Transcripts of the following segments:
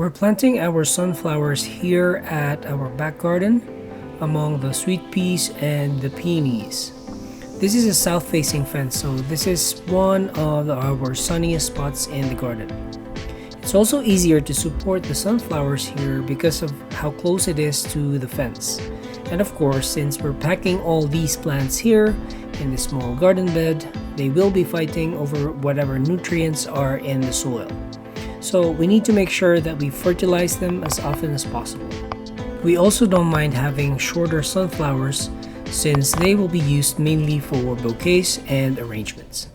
We're planting our sunflowers here at our back garden among the sweet peas and the peonies. This is a south-facing fence, so this is one of our sunniest spots in the garden. It's also easier to support the sunflowers here because of how close it is to the fence. And of course, since we're packing all these plants here in the small garden bed, they will be fighting over whatever nutrients are in the soil. So we need to make sure that we fertilize them as often as possible. We also don't mind having shorter sunflowers since they will be used mainly for bouquets and arrangements.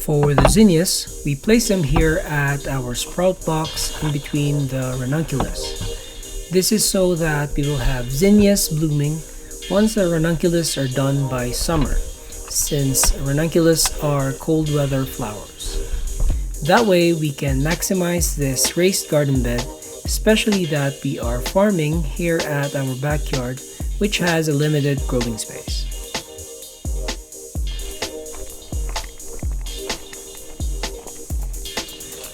For the zinnias, we place them here at our sprout box in between the ranunculus. This is so that we will have zinnias blooming once the ranunculus are done by summer, since ranunculus are cold weather flowers. That way we can maximize this raised garden bed, especially that we are farming here at our backyard, which has a limited growing space.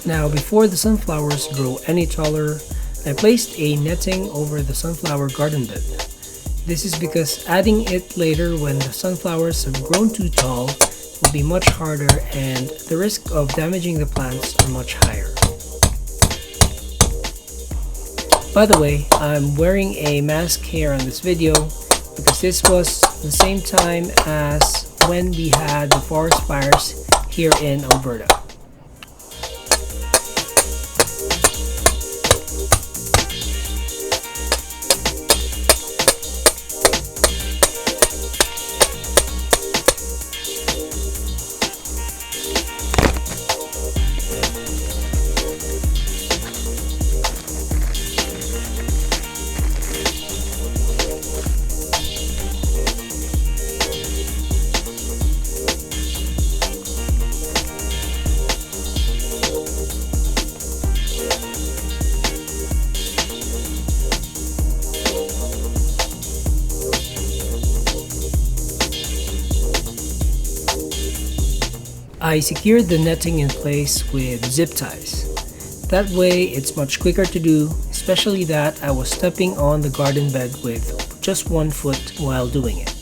Now, before the sunflowers grow any taller, I placed a netting over the sunflower garden bed. This is because adding it later when the sunflowers have grown too tall will be much harder and the risk of damaging the plants are much higher. By the way, I'm wearing a mask here on this video because this was the same time as when we had the forest fires here in Alberta. I secured the netting in place with zip ties. That way it's much quicker to do, especially that I was stepping on the garden bed with just 1 foot while doing it.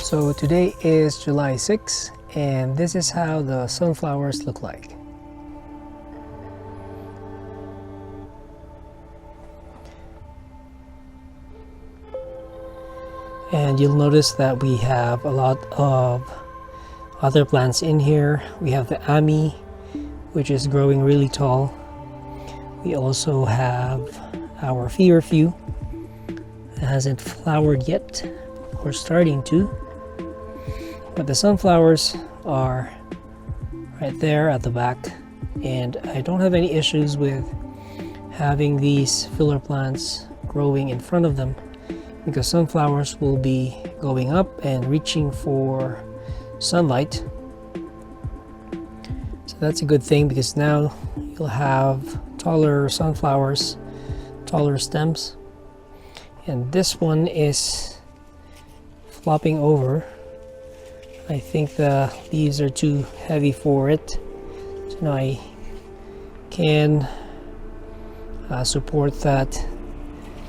So today is July 6th, and this is how the sunflowers look like. And you'll notice that we have a lot of other plants in here. We have the Ami, which is growing really tall. We also have our feverfew. It hasn't flowered yet. We're starting to. But the sunflowers are right there at the back. And I don't have any issues with having these filler plants growing in front of them, because sunflowers will be going up and reaching for sunlight. So that's a good thing, because now you'll have taller sunflowers, taller stems. And this one is flopping over. I think the leaves are too heavy for it. So now I can support that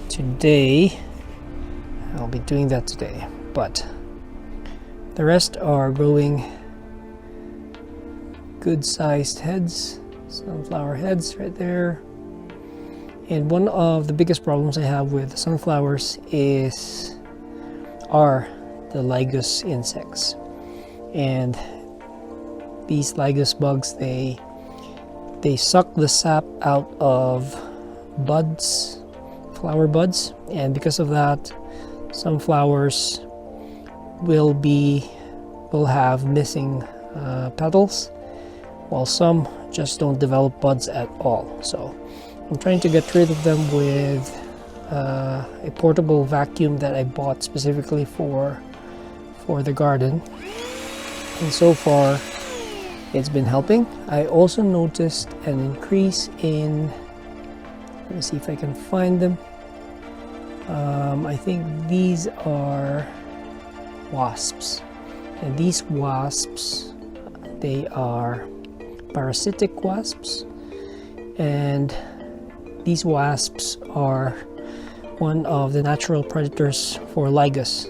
today. I'll be doing that today, but the rest are growing good sized heads, sunflower heads right there. And one of the biggest problems I have with sunflowers are the lygus insects. And these lygus bugs, they suck the sap out of buds, flower buds, and because of that, some flowers will have missing petals, while some just don't develop buds at all. So I'm trying to get rid of them with a portable vacuum that I bought specifically for the garden, and so far it's been helping. I also noticed an increase in, let me see if I can find them. I think these are wasps, and these wasps, they are parasitic wasps, and these wasps are one of the natural predators for lygus.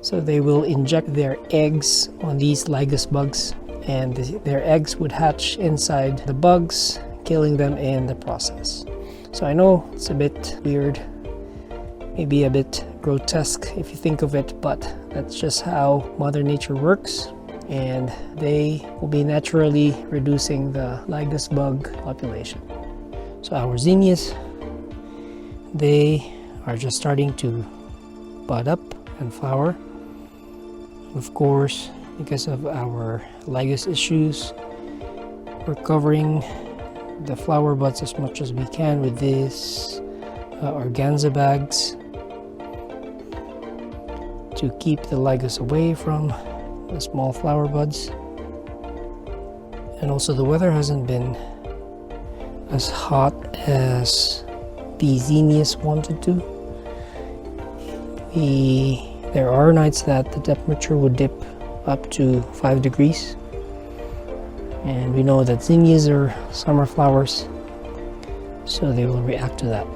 So they will inject their eggs on these lygus bugs, and their eggs would hatch inside the bugs, killing them in the process. So I know it's a bit weird, maybe a bit grotesque if you think of it, but that's just how Mother Nature works, and they will be naturally reducing the lygus bug population. So our zinnias, they are just starting to bud up and flower. Of course, because of our lygus issues, we're covering the flower buds as much as we can with these organza bags to keep the lygus away from the small flower buds. And also the weather hasn't been as hot as the zinnias wanted to. There are nights that the temperature would dip up to 5 degrees, and we know that zinnias are summer flowers, so they will react to that.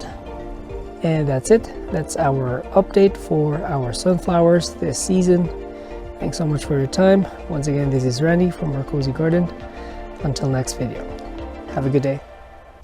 And that's it. That's our update for our sunflowers this season. Thanks so much for your time. Once again, this is Randy from our Cozy Garden. Until next video, have a good day.